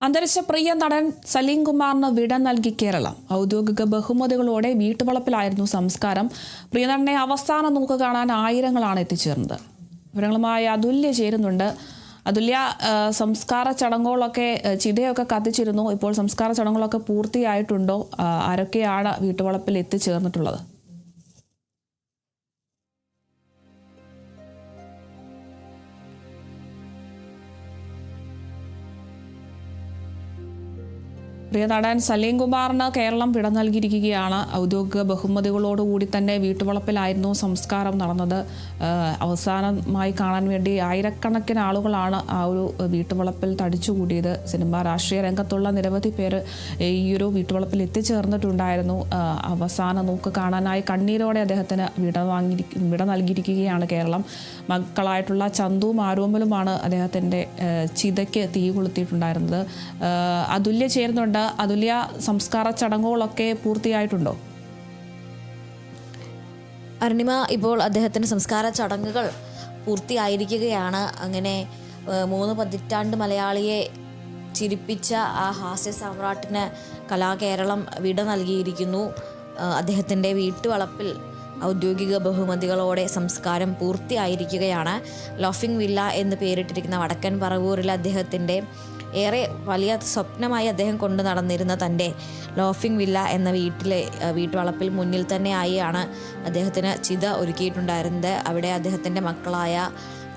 അന്തരിച്ച പ്രിയ നടൻ സലീം കുമാറിന് വിട നൽകി കേരളം. ഔദ്യോഗിക ബഹുമതികളോടെ വീട്ടുവളപ്പിലായിരുന്നു സംസ്കാരം. പ്രിയനടനെ അവസാന നോക്ക് കാണാൻ ആയിരങ്ങളാണ് എത്തിച്ചേർന്നത്. വിവരങ്ങളുമായി അതുല്യ ചേരുന്നുണ്ട്. അതുല്യ, സംസ്കാര ചടങ്ങുകളൊക്കെ ചിതയൊക്കെ കത്തിച്ചിരുന്നു. ഇപ്പോൾ സംസ്കാര ചടങ്ങുകളൊക്കെ പൂർത്തിയായിട്ടുണ്ടോ? ആരൊക്കെയാണ് വീട്ടുവളപ്പിൽ എത്തിച്ചേർന്നിട്ടുള്ളത്? പ്രിയ നടൻ സലീം കുമാറിന് കേരളം വിട നൽകിയിരിക്കുകയാണ്. ഔദ്യോഗിക ബഹുമതികളോടുകൂടി തന്നെ വീട്ടുവളപ്പിലായിരുന്നു സംസ്കാരം നടന്നത്. അവസാനമായി കാണാൻ വേണ്ടി ആയിരക്കണക്കിന് ആളുകളാണ് ആ ഒരു വീട്ടുവളപ്പിൽ തടിച്ചുകൂടിയത്. സിനിമ, രാഷ്ട്രീയ രംഗത്തുള്ള നിരവധി പേര് ഈ ഒരു വീട്ടുവളപ്പിൽ എത്തിച്ചേർന്നിട്ടുണ്ടായിരുന്നു. അവസാന നോക്ക് കാണാനായി കണ്ണീരോടെ അദ്ദേഹത്തിന് വിട നൽകിയിരിക്കുകയാണ് കേരളം. മക്കളായിട്ടുള്ള ചന്തുവും ആരോമലുമാണ് അദ്ദേഹത്തിൻ്റെ ചിതയ്ക്ക് തീ കൊളുത്തിയിട്ടുണ്ടായിരുന്നത്. അതുല്യ ചേരുന്നുണ്ട്. അതുല്യ, സംസ്കാര ചടങ്ങുകളൊക്കെ പൂർത്തിയായിട്ടുണ്ടോ? അരുണിമ, ഇപ്പോൾ അദ്ദേഹത്തിൻ്റെ സംസ്കാര ചടങ്ങുകൾ പൂർത്തിയായിരിക്കുകയാണ്. അങ്ങനെ 3 പതിറ്റാണ്ട് മലയാളിയെ ചിരിപ്പിച്ച ആ ഹാസ്യ സാമ്രാട്ടിന് കലാകേരളം വിട നൽകിയിരിക്കുന്നു. അദ്ദേഹത്തിൻ്റെ വീട്ടുവളപ്പിൽ ഔദ്യോഗിക ബഹുമതികളോടെ സംസ്കാരം പൂർത്തിയായിരിക്കുകയാണ്. ലോഫിംഗ് വില്ല എന്ന് പേരിട്ടിരിക്കുന്ന വടക്കൻ പറവൂരിലെ അദ്ദേഹത്തിൻ്റെ ഏറെ വലിയ സ്വപ്നമായി അദ്ദേഹം കൊണ്ടു നടന്നിരുന്ന തൻ്റെ ലോഫിംഗ് വില്ല എന്ന വീട്ടുവളപ്പിൽ മുന്നിൽ തന്നെയായാണ് അദ്ദേഹത്തിന് ചിത ഒരുക്കിയിട്ടുണ്ടായിരുന്നത്. അവിടെ അദ്ദേഹത്തിൻ്റെ മക്കളായ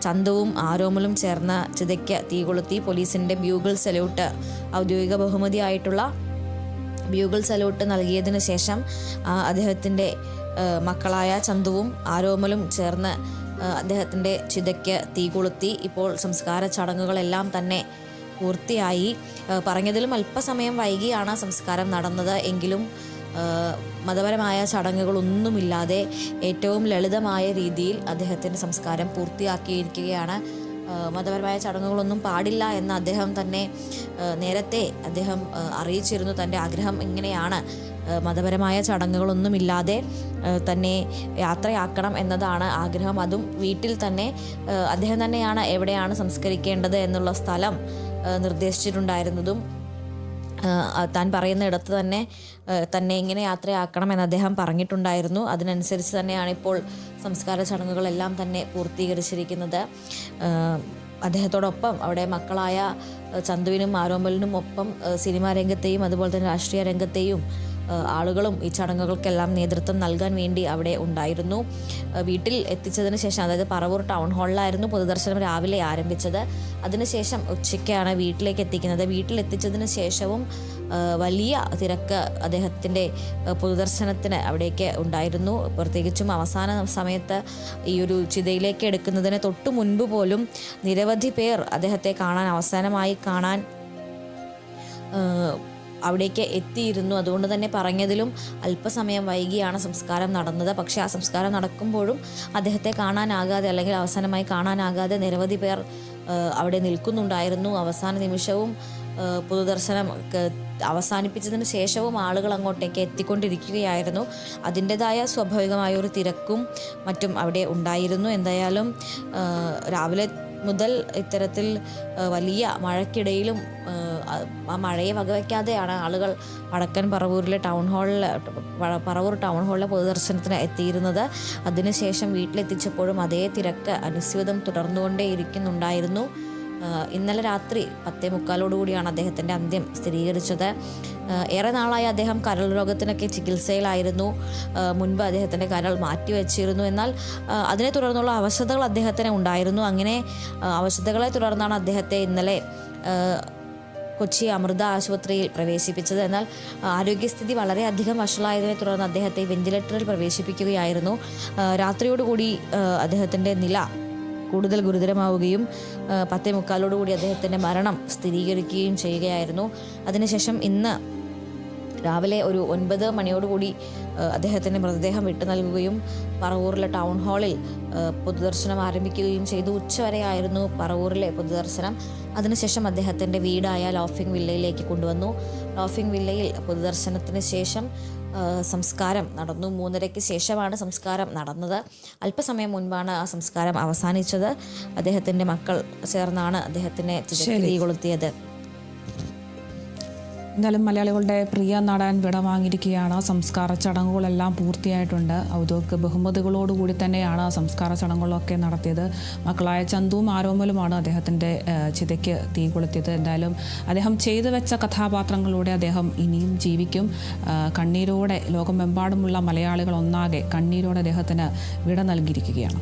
ചന്തുവും ആരോമലും ചേർന്ന ചിതയ്ക്ക് തീ കൊളുത്തി. പോലീസിൻ്റെ ബ്യൂഗിൾ സല്യൂട്ട്, ഔദ്യോഗിക ബഹുമതിയായിട്ടുള്ള ബ്യൂഗിൾ സല്യൂട്ട് നൽകിയതിനു ശേഷം അദ്ദേഹത്തിൻ്റെ മക്കളായ ചന്തുവും ആരോമലും ചേർന്ന് അദ്ദേഹത്തിൻ്റെ ചിതയ്ക്ക് തീ കൊളുത്തി. ഇപ്പോൾ സംസ്കാര ചടങ്ങുകളെല്ലാം തന്നെ പൂർത്തിയായി. പറഞ്ഞതിലും അല്പസമയം വൈകിയാണ് സംസ്കാരം നടന്നത്. എങ്കിലും മതപരമായ ചടങ്ങുകളൊന്നുമില്ലാതെ ഏറ്റവും ലളിതമായ രീതിയിൽ അദ്ദേഹത്തിൻ്റെ സംസ്കാരം പൂർത്തിയാക്കിയിരിക്കുകയാണ്. മതപരമായ ചടങ്ങുകളൊന്നും പാടില്ല എന്ന് അദ്ദേഹം തന്നെ നേരത്തെ അറിയിച്ചിരുന്നു. തൻ്റെ ആഗ്രഹം ഇങ്ങനെയാണ്, മതപരമായ ചടങ്ങുകളൊന്നുമില്ലാതെ തന്നെ യാത്രയാക്കണം എന്നതാണ് ആഗ്രഹം. അതും വീട്ടിൽ തന്നെ അദ്ദേഹം തന്നെയാണ് എവിടെയാണ് സംസ്കരിക്കേണ്ടത് എന്നുള്ള സ്ഥലം നിർദ്ദേശിച്ചിട്ടുണ്ടായിരുന്നതും. താൻ പറയുന്ന ഇടത്ത് തന്നെ ഇങ്ങനെ യാത്രയാക്കണമെന്ന് അദ്ദേഹം പറഞ്ഞിട്ടുണ്ടായിരുന്നു. അതിനനുസരിച്ച് തന്നെയാണ് ഇപ്പോൾ സംസ്കാര ചടങ്ങുകളെല്ലാം തന്നെ പൂർത്തീകരിച്ചിരിക്കുന്നത്. അദ്ദേഹത്തോടൊപ്പം അവിടെ മക്കളായ ചന്തുവിനും ആരോമലിനും ഒപ്പം സിനിമാ രംഗത്തെയും അതുപോലെ തന്നെ രാഷ്ട്രീയ രംഗത്തെയും ആളുകളും ഈ ചടങ്ങുകൾക്കെല്ലാം നേതൃത്വം നൽകാൻ വേണ്ടി അവിടെ ഉണ്ടായിരുന്നു. വീട്ടിൽ എത്തിച്ചതിന് ശേഷം, അതായത് പറവൂർ ടൗൺ ഹാളിലായിരുന്നു പൊതുദർശനം രാവിലെ ആരംഭിച്ചത്. അതിനുശേഷം ഉച്ചയ്ക്കാണ് വീട്ടിലേക്ക് എത്തിക്കുന്നത്. വീട്ടിലെത്തിച്ചതിന് ശേഷവും വലിയ തിരക്ക് അദ്ദേഹത്തിൻ്റെ പൊതുദർശനത്തിന് അവിടേക്ക് ഉണ്ടായിരുന്നു. പ്രത്യേകിച്ചും അവസാന സമയത്ത് ഈ ഒരു ചിതയിലേക്ക് എടുക്കുന്നതിന് തൊട്ടു മുൻപ് പോലും നിരവധി പേർ അദ്ദേഹത്തെ അവസാനമായി കാണാൻ അവിടേക്ക് എത്തിയിരുന്നു. അതുകൊണ്ട് തന്നെ പറഞ്ഞതിലും അല്പസമയം വൈകിയാണ് സംസ്കാരം നടന്നത്. പക്ഷേ ആ സംസ്കാരം നടക്കുമ്പോഴും അദ്ദേഹത്തെ കാണാനാകാതെ, അല്ലെങ്കിൽ അവസാനമായി കാണാനാകാതെ നിരവധി പേർ അവിടെ നിൽക്കുന്നുണ്ടായിരുന്നു. അവസാന നിമിഷവും പൊതുദർശനം അവസാനിപ്പിച്ചതിന് ശേഷവും ആളുകൾ അങ്ങോട്ടേക്ക് എത്തിക്കൊണ്ടിരിക്കുകയായിരുന്നു. അതിൻ്റെതായ സ്വാഭാവികമായ ഒരു തിരക്കും മറ്റും അവിടെ ഉണ്ടായിരുന്നു. എന്തായാലും രാവിലെ മുതൽ ഇത്തരത്തിൽ വലിയ മഴയ്ക്കിടയിലും ആ മഴയെ വകവയ്ക്കാതെയാണ് ആളുകൾ വടക്കൻ പറവൂരിലെ പറവൂർ ടൗൺ ഹാളിലെ പൊതുദർശനത്തിന് എത്തിയിരുന്നത്. അതിനുശേഷം വീട്ടിലെത്തിച്ചപ്പോഴും അതേ തിരക്ക് അനുസ്യൂതം തുടർന്നുകൊണ്ടേ ഇരിക്കുന്നുണ്ടായിരുന്നു. ഇന്നലെ രാത്രി 10:45 അദ്ദേഹത്തിൻ്റെ അന്ത്യം സ്ഥിരീകരിച്ചത്. ഏറെ നാളായി അദ്ദേഹം കരൾ രോഗത്തിനൊക്കെ ചികിത്സയിലായിരുന്നു. മുൻപ് അദ്ദേഹത്തിൻ്റെ കരൾ മാറ്റിവെച്ചിരുന്നു. എന്നാൽ അതിനെ തുടർന്നുള്ള അവശതകൾ അദ്ദേഹത്തിന് ഉണ്ടായിരുന്നു. അങ്ങനെ അവശതകളെ തുടർന്നാണ് അദ്ദേഹത്തെ ഇന്നലെ കൊച്ചി അമൃത ആശുപത്രിയിൽ പ്രവേശിപ്പിച്ചത്. എന്നാൽ ആരോഗ്യസ്ഥിതി വളരെയധികം വഷളായതിനെ തുടർന്ന് അദ്ദേഹത്തെ വെന്റിലേറ്ററിൽ പ്രവേശിപ്പിക്കുകയായിരുന്നു. രാത്രിയോടുകൂടി അദ്ദേഹത്തിൻ്റെ നില കൂടുതൽ ഗുരുതരമാവുകയും 10:45 അദ്ദേഹത്തിൻ്റെ മരണം സ്ഥിരീകരിക്കുകയും ചെയ്യുകയായിരുന്നു. അതിനുശേഷം ഇന്ന് രാവിലെ ഒരു 9 മണിയോടുകൂടി അദ്ദേഹത്തിൻ്റെ മൃതദേഹം വിട്ടു നൽകുകയും പറവൂരിലെ ടൗൺ ഹാളിൽ പൊതുദർശനം ആരംഭിക്കുകയും ചെയ്തു. ഉച്ചവരെയായിരുന്നു പറവൂരിലെ പൊതുദർശനം. അതിനുശേഷം അദ്ദേഹത്തിൻ്റെ വീടായ ലോഫിംഗ് വില്ലയിലേക്ക് കൊണ്ടുവന്നു. ലോഫിംഗ് വില്ലയിൽ പൊതുദർശനത്തിന് ശേഷം സംസ്കാരം നടന്നു. 3:30-ക്ക് ശേഷമാണ് സംസ്കാരം നടന്നത്. അല്പസമയം മുൻപാണ് ആ സംസ്കാരം അവസാനിച്ചത്. അദ്ദേഹത്തിൻ്റെ മക്കൾ ചേർന്നാണ് അദ്ദേഹത്തിനെ തീ കൊളുത്തിയത്. എന്തായാലും മലയാളികളുടെ പ്രിയ നടൻ വിടവാങ്ങിയിരിക്കുകയാണ്. സംസ്കാര ചടങ്ങുകളെല്ലാം പൂർത്തിയായിട്ടുണ്ട്. ഔദ്യോഗിക ബഹുമതികളോടുകൂടി തന്നെയാണ് സംസ്കാര ചടങ്ങുകളൊക്കെ നടത്തിയത്. മക്കളായ ചന്തുവും ആരോമലുമാണ് അദ്ദേഹത്തിൻ്റെ ചിതയ്ക്ക് തീ കൊളുത്തിയത്. എന്തായാലും അദ്ദേഹം ചെയ്തു വെച്ച കഥാപാത്രങ്ങളിലൂടെ അദ്ദേഹം ഇനിയും ജീവിക്കും. കണ്ണീരോടെ ലോകമെമ്പാടുമുള്ള മലയാളികൾ ഒന്നാകെ കണ്ണീരോടെ അദ്ദേഹത്തിന് വിട നൽകിയിരിക്കുകയാണ്.